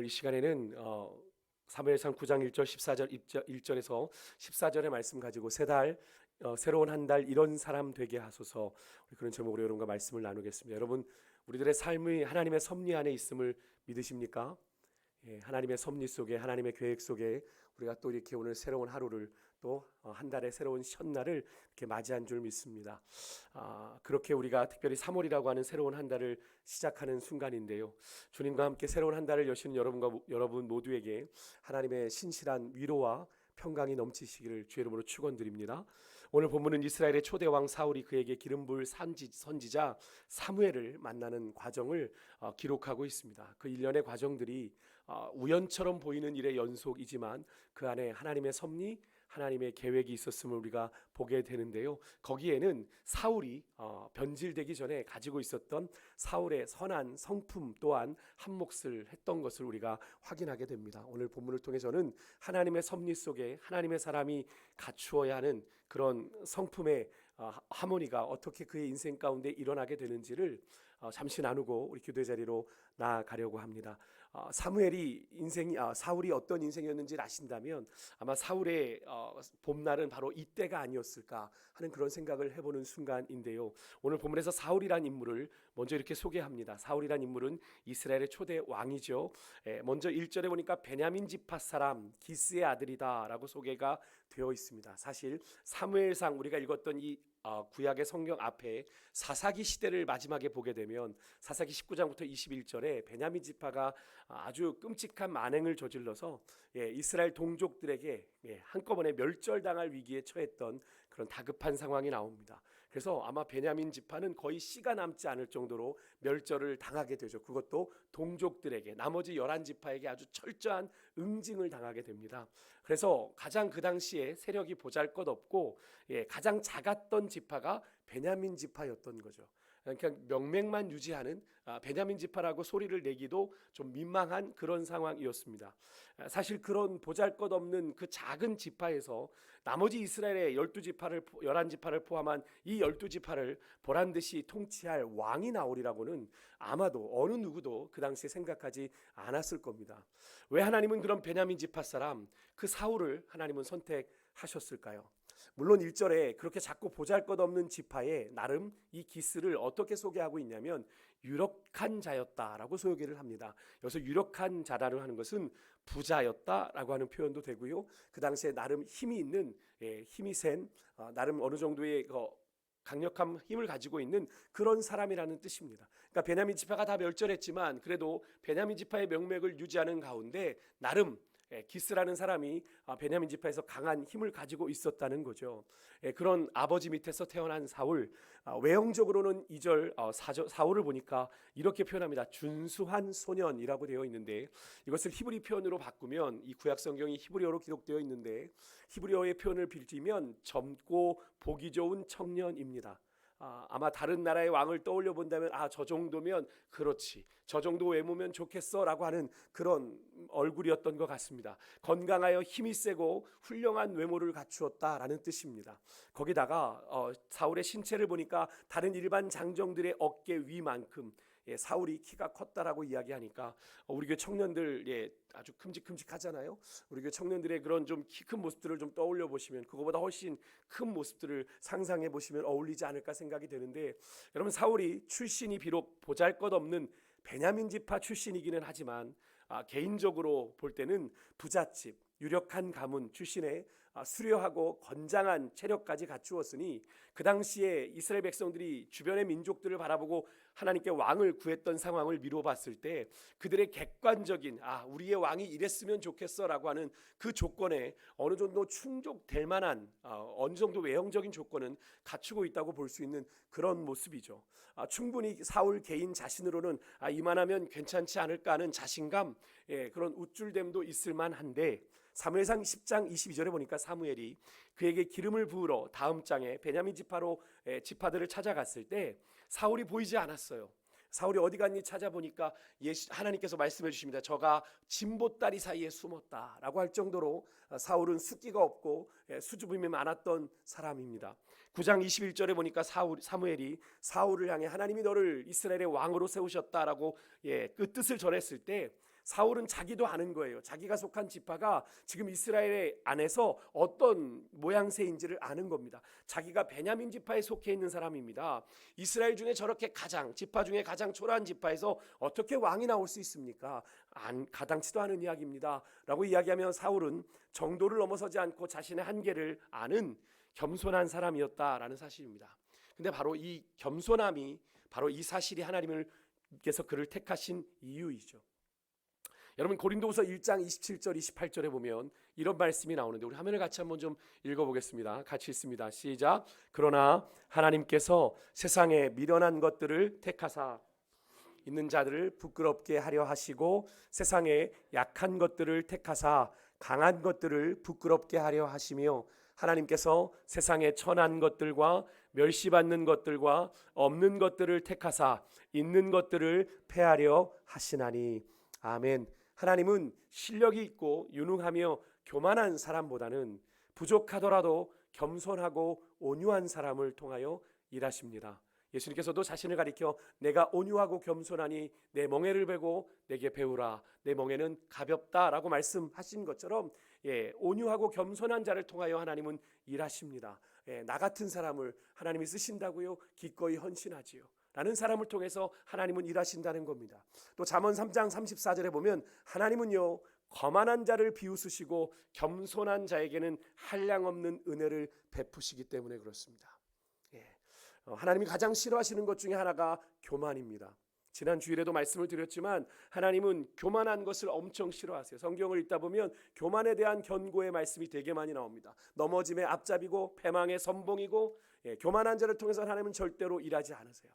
이 시간에는 사무엘상 9장 1절 14절 1절에서 14절의 말씀 가지고 새로운 한 달 이런 사람 되게 하소서, 우리 그런 제목으로 여러분과 말씀을 나누겠습니다. 여러분, 우리들의 삶이 하나님의 섭리 안에 있음을 믿으십니까? 예, 하나님의 섭리 속에, 하나님의 계획 속에 우리가 또 이렇게 오늘 새로운 하루를, 또 한 달의 새로운 첫날을 이렇게 맞이한 줄 믿습니다. 그렇게 우리가 특별히 3월이라고 하는 새로운 한 달을 시작하는 순간인데요, 주님과 함께 새로운 한 달을 여시는 여러분 모두에게 하나님의 신실한 위로와 평강이 넘치시기를 주의 이름으로 축원드립니다. 오늘 본문은 이스라엘의 초대 왕 사울이 그에게 기름 부을 선지자 사무엘을 만나는 과정을 기록하고 있습니다. 그 일련의 과정들이 우연처럼 보이는 일의 연속이지만 그 안에 하나님의 섭리, 하나님의 계획이 있었음을 우리가 보게 되는데요, 거기에는 사울이 변질되기 전에 가지고 있었던 사울의 선한 성품 또한 한몫을 했던 것을 우리가 확인하게 됩니다. 오늘 본문을 통해 저는 하나님의 섭리 속에 하나님의 사람이 갖추어야 하는 그런 성품의 하모니가 어떻게 그의 인생 가운데 일어나게 되는지를 잠시 나누고 우리 기도의 자리로 나아가려고 합니다. 사울이 어떤 인생이었는지를 아신다면 아마 사울의 봄날은 바로 이때가 아니었을까 하는 그런 생각을 해보는 순간인데요, 오늘 본문에서 사울이란 인물을 먼저 이렇게 소개합니다. 사울이란 인물은 이스라엘의 초대 왕이죠. 먼저 1절에 보니까 베냐민 지파 사람 기스의 아들이다 라고 소개가 되어 있습니다. 사실 사무엘상 우리가 읽었던 이 구약의 성경 앞에 사사기 시대를 마지막에 보게 되면 사사기 19장부터 21절에 베냐민 지파가 아주 끔찍한 만행을 저질러서 이스라엘 동족들에게 한꺼번에 멸절당할 위기에 처했던 그런 다급한 상황이 나옵니다. 그래서 아마 베냐민 지파는 거의 씨가 남지 않을 정도로 멸절을 당하게 되죠. 그것도 동족들에게, 나머지 11지파에게 아주 철저한 응징을 당하게 됩니다. 그래서 가장 그 당시에 세력이 보잘것없고 가장 작았던 지파가 베냐민 지파였던 거죠. 그냥 명맥만 유지하는 베냐민 지파라고 소리를 내기도 좀 민망한 그런 상황이었습니다. 사실 그런 보잘것없는 그 작은 지파에서 나머지 이스라엘의 11지파를 포함한 이 12지파를 보란듯이 통치할 왕이 나오리라고는 아마도 어느 누구도 그 당시에 생각하지 않았을 겁니다. 왜 하나님은 그런 베냐민 지파 사람 그 사울을 하나님은 선택하셨을까요? 물론 1절에 그렇게 작고 보잘것없는 지파에 나름 이 기스를 어떻게 소개하고 있냐면 유력한 자였다라고 소개를 합니다. 여기서 유력한 자라고 하는 것은 부자였다라고 하는 표현도 되고요, 그 당시에 나름 힘이 있는, 힘이 센, 나름 어느 정도의 강력한 힘을 가지고 있는 그런 사람이라는 뜻입니다. 그러니까 베냐민 지파가 다 멸절했지만 그래도 베냐민 지파의 명맥을 유지하는 가운데 나름 기스라는 사람이 베냐민 지파에서 강한 힘을 가지고 있었다는 거죠. 그런 아버지 밑에서 태어난 사울, 외형적으로는 2절 사울을 보니까 이렇게 표현합니다. 준수한 소년이라고 되어 있는데, 이것을 히브리 표현으로 바꾸면, 이 구약 성경이 히브리어로 기록되어 있는데 히브리어의 표현을 빌리면 젊고 보기 좋은 청년입니다. 아마 다른 나라의 왕을 떠올려 본다면 저 정도면 그렇지, 저 정도 외모면 좋겠어 라고 하는 그런 얼굴이었던 것 같습니다. 건강하여 힘이 세고 훌륭한 외모를 갖추었다라는 뜻입니다. 거기다가 사울의 신체를 보니까 다른 일반 장정들의 어깨 위만큼 사울이 키가 컸다라고 이야기하니까 우리 교회 청년들 아주 큼직큼직하잖아요. 우리 교회 청년들의 그런 좀 키 큰 모습들을 좀 떠올려 보시면 그거보다 훨씬 큰 모습들을 상상해 보시면 어울리지 않을까 생각이 되는데, 여러분, 사울이 출신이 비록 보잘것없는 베냐민 지파 출신이기는 하지만 개인적으로 볼 때는 부잣집 유력한 가문 출신의 수려하고 건장한 체력까지 갖추었으니 그 당시에 이스라엘 백성들이 주변의 민족들을 바라보고 하나님께 왕을 구했던 상황을 미뤄봤을 때 그들의 객관적인 우리의 왕이 이랬으면 좋겠어 라고 하는 그 조건에 어느 정도 충족될 만한 어느 정도 외형적인 조건은 갖추고 있다고 볼 수 있는 그런 모습이죠. 충분히 사울 개인 자신으로는 이만하면 괜찮지 않을까 하는 자신감, 그런 우쭐됨도 있을 만한데, 사무엘상 10장 22절에 보니까 사무엘이 그에게 기름을 부으러 다음 장에 베냐민 지파들을 찾아갔을 때 사울이 보이지 않았어요. 사울이 어디 갔니 찾아보니까 하나님께서 말씀해 주십니다. 저가 진보다리 사이에 숨었다라고 할 정도로 사울은 숫기가 없고 수줍음이 많았던 사람입니다. 9장 21절에 보니까 사무엘이 사울을 향해 하나님이 너를 이스라엘의 왕으로 세우셨다라고 그 뜻을 전했을 때 사울은 자기도 아는 거예요. 자기가 속한 지파가 지금 이스라엘 안에서 어떤 모양새인지를 아는 겁니다. 자기가 베냐민 지파에 속해 있는 사람입니다. 이스라엘 중에 저렇게 지파 중에 가장 초라한 지파에서 어떻게 왕이 나올 수 있습니까? 가당치도 않은 이야기입니다 라고 이야기하며 사울은 정도를 넘어서지 않고 자신의 한계를 아는 겸손한 사람이었다라는 사실입니다. 근데 바로 이 겸손함이, 바로 이 사실이 하나님께서 그를 택하신 이유이죠. 여러분, 고린도후서 1장 27절 28절에 보면 이런 말씀이 나오는데, 우리 화면을 같이 한번 좀 읽어보겠습니다. 같이 읽습니다. 시작. 그러나 하나님께서 세상에 미련한 것들을 택하사 있는 자들을 부끄럽게 하려 하시고, 세상에 약한 것들을 택하사 강한 것들을 부끄럽게 하려 하시며, 하나님께서 세상에 천한 것들과 멸시받는 것들과 없는 것들을 택하사 있는 것들을 패하려 하시나니. 아멘. 하나님은 실력이 있고 유능하며 교만한 사람보다는 부족하더라도 겸손하고 온유한 사람을 통하여 일하십니다. 예수님께서도 자신을 가리켜 내가 온유하고 겸손하니 내 멍에를 베고 내게 배우라, 내 멍에는 가볍다라고 말씀하신 것처럼, 온유하고 겸손한 자를 통하여 하나님은 일하십니다. 나 같은 사람을 하나님이 쓰신다고요? 기꺼이 헌신하지요 라는 사람을 통해서 하나님은 일하신다는 겁니다. 또 잠언 3장 34절에 보면 하나님은요, 거만한 자를 비웃으시고 겸손한 자에게는 한량없는 은혜를 베푸시기 때문에 그렇습니다. 하나님이 가장 싫어하시는 것 중에 하나가 교만입니다. 지난 주일에도 말씀을 드렸지만 하나님은 교만한 것을 엄청 싫어하세요. 성경을 읽다 보면 교만에 대한 견고의 말씀이 되게 많이 나옵니다. 넘어짐의 앞잡이고 패망의 선봉이고, 교만한 자를 통해서 하나님은 절대로 일하지 않으세요.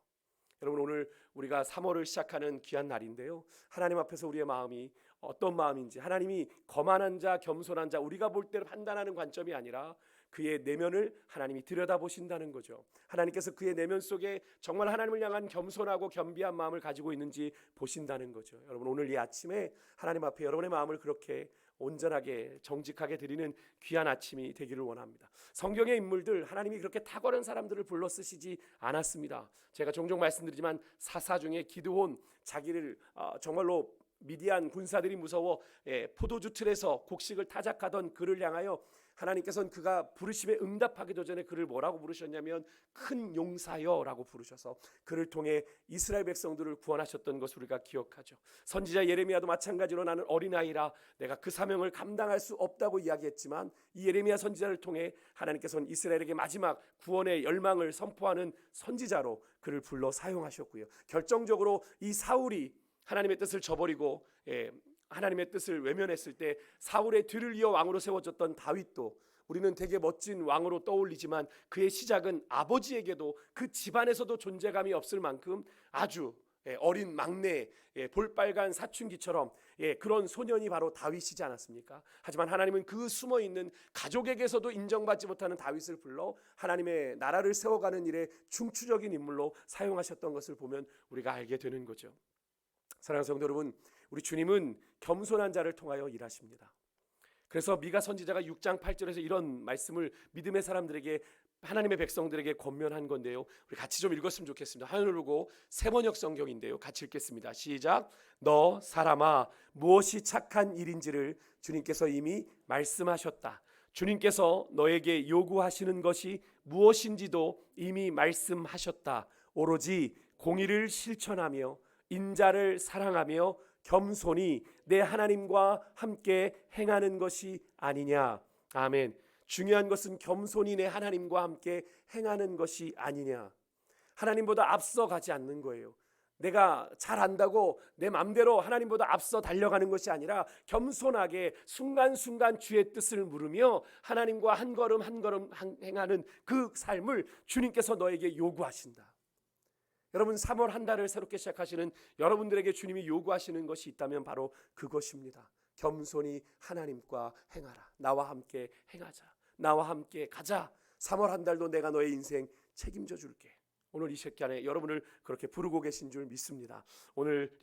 여러분, 오늘 우리가 3월을 시작하는 귀한 날인데요, 하나님 앞에서 우리의 마음이 어떤 마음인지, 하나님이 거만한 자, 겸손한 자, 우리가 볼 때를 판단하는 관점이 아니라 그의 내면을 하나님이 들여다보신다는 거죠. 하나님께서 그의 내면 속에 정말 하나님을 향한 겸손하고 겸비한 마음을 가지고 있는지 보신다는 거죠. 여러분, 오늘 이 아침에 하나님 앞에 여러분의 마음을 그렇게 온전하게 정직하게 드리는 귀한 아침이 되기를 원합니다. 성경의 인물들, 하나님이 그렇게 탁월한 사람들을 불러 쓰시지 않았습니다. 제가 종종 말씀드리지만 사사 중에 기드온, 자기를 정말로 미디안 군사들이 무서워 포도주 틀에서 곡식을 타작하던 그를 향하여 하나님께서는 그가 부르심에 응답하기도 전에 그를 뭐라고 부르셨냐면 큰 용사여라고 부르셔서 그를 통해 이스라엘 백성들을 구원하셨던 것을 우리가 기억하죠. 선지자 예레미야도 마찬가지로 나는 어린아이라 내가 그 사명을 감당할 수 없다고 이야기했지만, 이 예레미야 선지자를 통해 하나님께서는 이스라엘에게 마지막 구원의 열망을 선포하는 선지자로 그를 불러 사용하셨고요. 결정적으로 이 사울이 하나님의 뜻을 저버리고 하나님의 뜻을 외면했을 때 사울의 뒤를 이어 왕으로 세워졌던 다윗도 우리는 되게 멋진 왕으로 떠올리지만, 그의 시작은 아버지에게도 그 집안에서도 존재감이 없을 만큼 아주 어린 막내, 볼빨간 사춘기처럼 그런 소년이 바로 다윗이지 않았습니까? 하지만 하나님은 그 숨어있는 가족에게서도 인정받지 못하는 다윗을 불러 하나님의 나라를 세워가는 일에 중추적인 인물로 사용하셨던 것을 보면 우리가 알게 되는 거죠. 사랑하는 성도 여러분, 우리 주님은 겸손한 자를 통하여 일하십니다. 그래서 미가 선지자가 6장 8절에서 이런 말씀을 믿음의 사람들에게, 하나님의 백성들에게 권면한 건데요, 우리 같이 좀 읽었으면 좋겠습니다. 화면을 보고 세번역 성경인데요, 같이 읽겠습니다. 시작. 너 사람아, 무엇이 착한 일인지를 주님께서 이미 말씀하셨다. 주님께서 너에게 요구하시는 것이 무엇인지도 이미 말씀하셨다. 오로지 공의를 실천하며 인자를 사랑하며 겸손히 내 하나님과 함께 행하는 것이 아니냐. 아멘. 중요한 것은 겸손히 내 하나님과 함께 행하는 것이 아니냐. 하나님보다 앞서 가지 않는 거예요. 내가 잘 안다고 내 맘대로 하나님보다 앞서 달려가는 것이 아니라 겸손하게 순간순간 주의 뜻을 물으며 하나님과 한 걸음 한 걸음 행하는 그 삶을 주님께서 너에게 요구하신다. 여러분, 3월 한 달을 새롭게 시작하시는 여러분들에게 주님이 요구하시는 것이 있다면 바로 그것입니다. 겸손히 하나님과 행하라. 나와 함께 행하자. 나와 함께 가자. 3월 한 달도 내가 너의 인생 책임져 줄게. 오늘 이 시간에 여러분을 그렇게 부르고 계신 줄 믿습니다.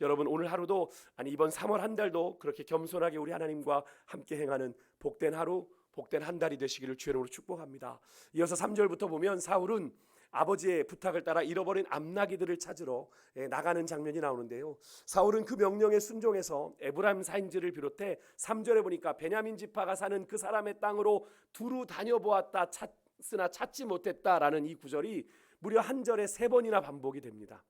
여러분 오늘 하루도, 아니 이번 3월 한 달도 그렇게 겸손하게 우리 하나님과 함께 행하는 복된 하루, 복된 한 달이 되시기를 주의 이름으로 축복합니다. 이어서 3절부터 보면 사울은 아버지의 부탁을 따라 잃어버린 암나기들을 찾으러 나가는 장면이 나오는데요. 사울은 그 명령에 순종해서 에브라임 산지를 비롯해 3절에 보니까 베냐민 지파가 사는 그 사람의 땅으로 두루 다녀보았다 찾으나 찾지 못했다라는 이 구절이 무려 한 절에 3번이나 반복이 됩니다.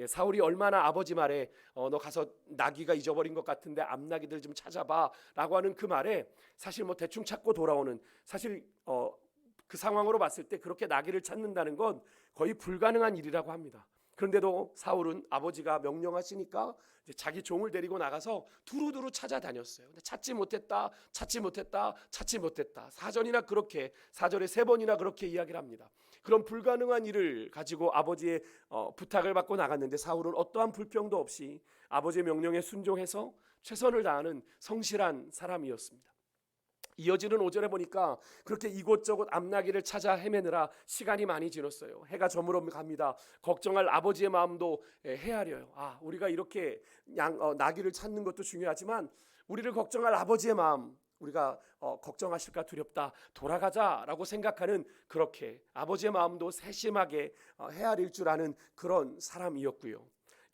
사울이 얼마나 아버지 말에 너 가서 나귀가 잊어버린 것 같은데 암나귀들 좀 찾아봐 라고 하는 그 말에 사실 뭐 대충 찾고 돌아오는, 사실 그 상황으로 봤을 때 그렇게 나귀를 찾는다는 건 거의 불가능한 일이라고 합니다. 그런데도 사울은 아버지가 명령하시니까 이제 자기 종을 데리고 나가서 두루두루 찾아다녔어요. 근데 찾지 못했다, 찾지 못했다, 찾지 못했다. 사절에 3번이나 그렇게 이야기를 합니다. 그런 불가능한 일을 가지고 아버지의 부탁을 받고 나갔는데 사울은 어떠한 불평도 없이 아버지의 명령에 순종해서 최선을 다하는 성실한 사람이었습니다. 이어지는 5절에 보니까 그렇게 이곳저곳 암나귀를 찾아 헤매느라 시간이 많이 지났어요. 해가 저물어 갑니다. 걱정할 아버지의 마음도 헤아려요. 우리가 이렇게 나귀를 찾는 것도 중요하지만 우리를 걱정할 아버지의 마음, 우리가 걱정하실까 두렵다, 돌아가자라고 생각하는, 그렇게 아버지의 마음도 세심하게 헤아릴 줄 아는 그런 사람이었고요.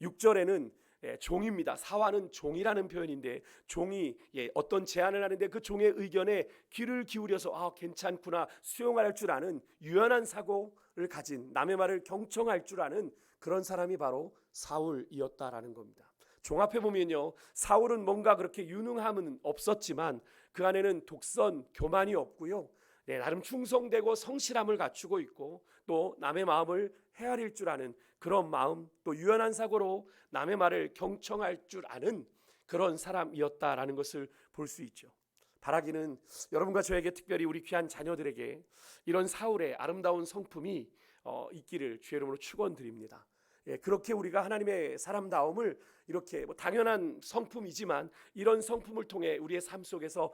6절에는 종입니다. 사화는 종이라는 표현인데, 종이 어떤 제안을 하는데 그 종의 의견에 귀를 기울여서 괜찮구나 수용할 줄 아는 유연한 사고를 가진, 남의 말을 경청할 줄 아는 그런 사람이 바로 사울이었다라는 겁니다. 종합해 보면요, 사울은 뭔가 그렇게 유능함은 없었지만 그 안에는 독선, 교만이 없고요, 나름 충성되고 성실함을 갖추고 있고, 또 남의 마음을 헤아릴 줄 아는 그런 마음, 또 유연한 사고로 남의 말을 경청할 줄 아는 그런 사람이었다라는 것을 볼 수 있죠. 바라기는 여러분과 저에게, 특별히 우리 귀한 자녀들에게 이런 사울의 아름다운 성품이 있기를 주의 이름으로 축원드립니다. 그렇게 우리가 하나님의 사람다움을 이렇게 당연한 성품이지만 이런 성품을 통해 우리의 삶 속에서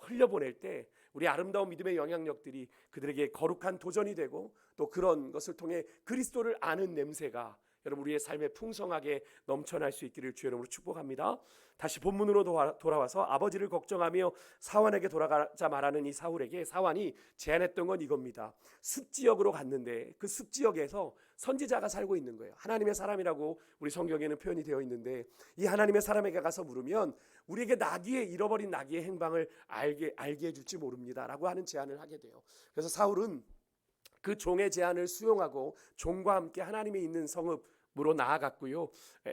흘려보낼 때 우리 아름다운 믿음의 영향력들이 그들에게 거룩한 도전이 되고, 또 그런 것을 통해 그리스도를 아는 냄새가 여러분 우리의 삶에 풍성하게 넘쳐날 수 있기를 주의 이름으로 축복합니다. 다시 본문으로 돌아와서 아버지를 걱정하며 사환에게 돌아가자 말하는 이 사울에게 사환이 제안했던 건 이겁니다. 숲지역으로 갔는데 그 숲지역에서 선지자가 살고 있는 거예요. 하나님의 사람이라고 우리 성경에는 표현이 되어 있는데, 이 하나님의 사람에게 가서 물으면 우리에게 잃어버린 나귀의 행방을 알게 해줄지 모릅니다 라고 하는 제안을 하게 돼요. 그래서 사울은 그 종의 제안을 수용하고 종과 함께 하나님이 있는 성읍으로 나아갔고요.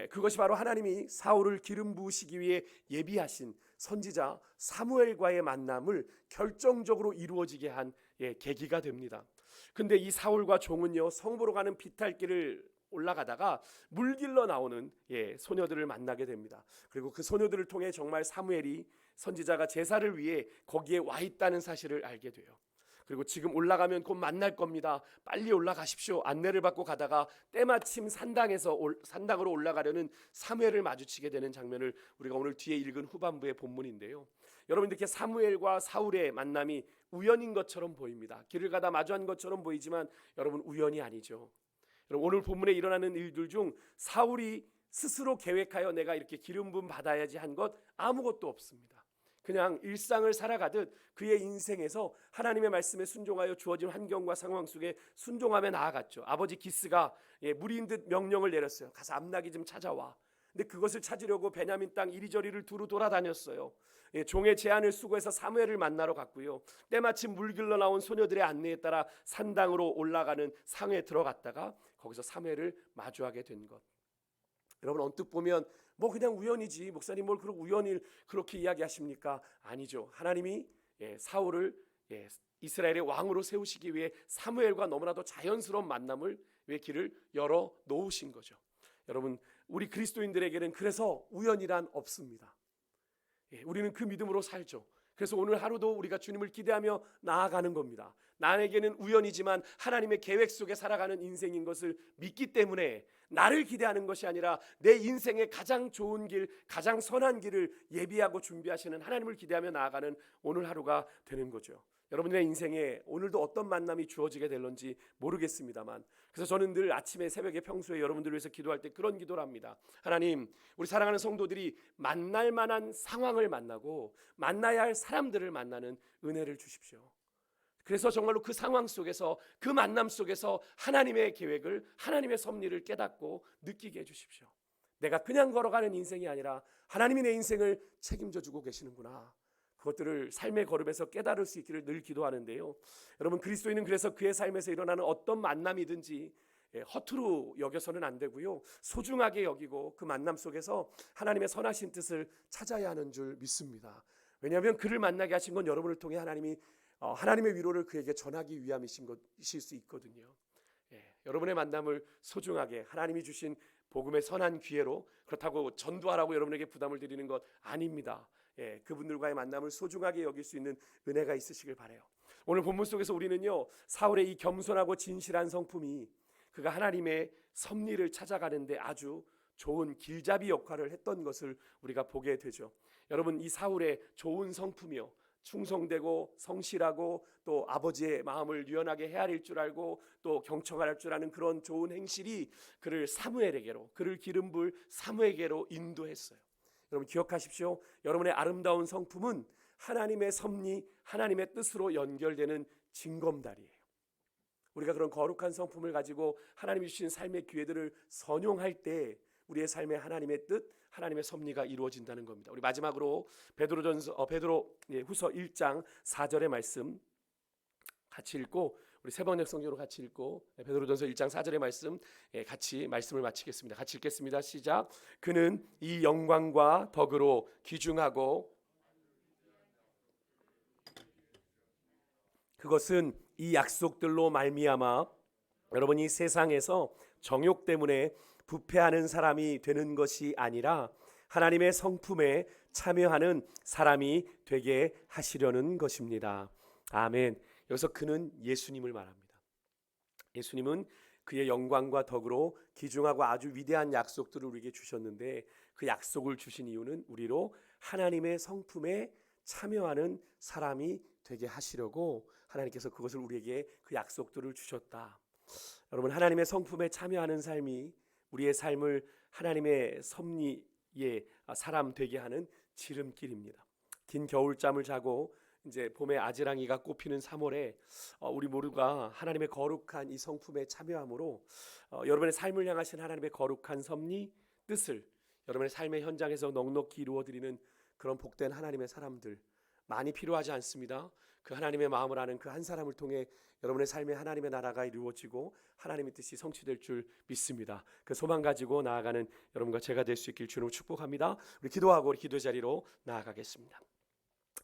그것이 바로 하나님이 사울을 기름 부으시기 위해 예비하신 선지자 사무엘과의 만남을 결정적으로 이루어지게 한 계기가 됩니다. 근데 이 사울과 종은요, 성부로 가는 비탈길을 올라가다가 물길러 나오는 소녀들을 만나게 됩니다. 그리고 그 소녀들을 통해 정말 사무엘이 선지자가 제사를 위해 거기에 와 있다는 사실을 알게 돼요. 그리고 지금 올라가면 곧 만날 겁니다. 빨리 올라가십시오. 안내를 받고 가다가 때마침 산당으로 올라가려는 사무엘을 마주치게 되는 장면을 우리가 오늘 뒤에 읽은 후반부의 본문인데요. 여러분, 이렇게 사무엘과 사울의 만남이 우연인 것처럼 보입니다. 길을 가다 마주한 것처럼 보이지만 여러분, 우연이 아니죠. 여러분, 오늘 본문에 일어나는 일들 중 사울이 스스로 계획하여 내가 이렇게 기름 부음 받아야지 한 것 아무것도 없습니다. 그냥 일상을 살아가듯 그의 인생에서 하나님의 말씀에 순종하여 주어진 환경과 상황 속에 순종하며 나아갔죠. 아버지 기스가 무리인 듯 명령을 내렸어요. 가서 암나귀 좀 찾아와. 근데 그것을 찾으려고 베냐민 땅 이리저리를 두루 돌아다녔어요. 종의 제안을 수고해서 사무엘을 만나러 갔고요. 때마침 물길러 나온 소녀들의 안내에 따라 산당으로 올라가는 상에 들어갔다가 거기서 사무엘을 마주하게 된 것. 여러분, 언뜻 보면 그냥 우연이지, 목사님 뭘 그렇게 우연을 그렇게 이야기하십니까? 아니죠. 하나님이 사울을 이스라엘의 왕으로 세우시기 위해 사무엘과 너무나도 자연스러운 만남을 왜 길을 열어 놓으신 거죠. 여러분, 우리 그리스도인들에게는 그래서 우연이란 없습니다. 우리는 그 믿음으로 살죠. 그래서 오늘 하루도 우리가 주님을 기대하며 나아가는 겁니다. 나에게는 우연이지만 하나님의 계획 속에 살아가는 인생인 것을 믿기 때문에 나를 기대하는 것이 아니라 내 인생의 가장 좋은 길, 가장 선한 길을 예비하고 준비하시는 하나님을 기대하며 나아가는 오늘 하루가 되는 거죠. 여러분의 인생에 오늘도 어떤 만남이 주어지게 될런지 모르겠습니다만, 그래서 저는 늘 아침에 새벽에 평소에 여러분들을 위해서 기도할 때 그런 기도를 합니다. 하나님, 우리 사랑하는 성도들이 만날 만한 상황을 만나고 만나야 할 사람들을 만나는 은혜를 주십시오. 그래서 정말로 그 상황 속에서, 그 만남 속에서 하나님의 계획을, 하나님의 섭리를 깨닫고 느끼게 해주십시오. 내가 그냥 걸어가는 인생이 아니라 하나님이 내 인생을 책임져 주고 계시는구나. 그것들을 삶의 걸음에서 깨달을 수 있기를 늘 기도하는데요. 여러분, 그리스도인은 그래서 그의 삶에서 일어나는 어떤 만남이든지 허투루 여겨서는 안 되고요. 소중하게 여기고 그 만남 속에서 하나님의 선하신 뜻을 찾아야 하는 줄 믿습니다. 왜냐하면 그를 만나게 하신 건 여러분을 통해 하나님이 하나님의 위로를 그에게 전하기 위함이신 것이실 수 있거든요. 여러분의 만남을 소중하게 하나님이 주신 복음의 선한 기회로, 그렇다고 전도하라고 여러분에게 부담을 드리는 것 아닙니다. 그분들과의 만남을 소중하게 여길 수 있는 은혜가 있으시길 바라요. 오늘 본문 속에서 우리는요, 사울의 이 겸손하고 진실한 성품이 그가 하나님의 섭리를 찾아가는데 아주 좋은 길잡이 역할을 했던 것을 우리가 보게 되죠. 여러분, 이 사울의 좋은 성품이요, 충성되고 성실하고 또 아버지의 마음을 유연하게 헤아릴 줄 알고 또 경청할 줄 아는 그런 좋은 행실이 그를 사무엘에게로, 그를 기름 부을 사무엘에게로 인도했어요. 여러분 기억하십시오. 여러분의 아름다운 성품은 하나님의 섭리, 하나님의 뜻으로 연결되는 징검다리예요. 우리가 그런 거룩한 성품을 가지고 하나님이 주신 삶의 기회들을 선용할 때 우리의 삶에 하나님의 뜻, 하나님의 섭리가 이루어진다는 겁니다. 우리 마지막으로 베드로 후서 1장 4절의 말씀 같이 읽고, 우리 세 번역 성경으로 같이 읽고 베드로전서 1장 4절의 말씀 같이 말씀을 마치겠습니다. 같이 읽겠습니다. 시작. 그는 이 영광과 덕으로 귀중하고, 그것은 이 약속들로 말미암아 여러분이 세상에서 정욕 때문에 부패하는 사람이 되는 것이 아니라 하나님의 성품에 참여하는 사람이 되게 하시려는 것입니다. 아멘. 여기서 그는 예수님을 말합니다. 예수님은 그의 영광과 덕으로 귀중하고 아주 위대한 약속들을 우리에게 주셨는데, 그 약속을 주신 이유는 우리로 하나님의 성품에 참여하는 사람이 되게 하시려고 하나님께서 그것을 우리에게 그 약속들을 주셨다. 여러분, 하나님의 성품에 참여하는 삶이 우리의 삶을 하나님의 섭리의 사람 되게 하는 지름길입니다. 긴 겨울잠을 자고 이제 봄에 아지랑이가 꽃피는 3월에 우리 모두가 하나님의 거룩한 이 성품에 참여함으로 여러분의 삶을 향하신 하나님의 거룩한 섭리, 뜻을 여러분의 삶의 현장에서 넉넉히 이루어드리는 그런 복된 하나님의 사람들 많이 필요하지 않습니다. 그 하나님의 마음을 아는 그 한 사람을 통해 여러분의 삶에 하나님의 나라가 이루어지고 하나님의 뜻이 성취될 줄 믿습니다. 그 소망 가지고 나아가는 여러분과 제가 될 수 있길 주님으로 축복합니다. 우리 기도하고 우리 기도 자리로 나아가겠습니다.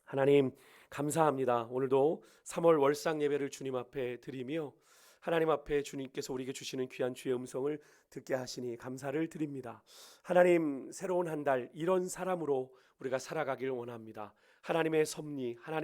하나님 감사합니다. 오늘도 3월 월상 예배를 주님 앞에 드리며 하나님 앞에 주님께서 우리에게 주시는 귀한 주의 음성을 듣게 하시니 감사를 드립니다. 하나님, 새로운 한 달 이런 사람으로 우리가 살아가길 원합니다. 하나님의 섭리, 하나님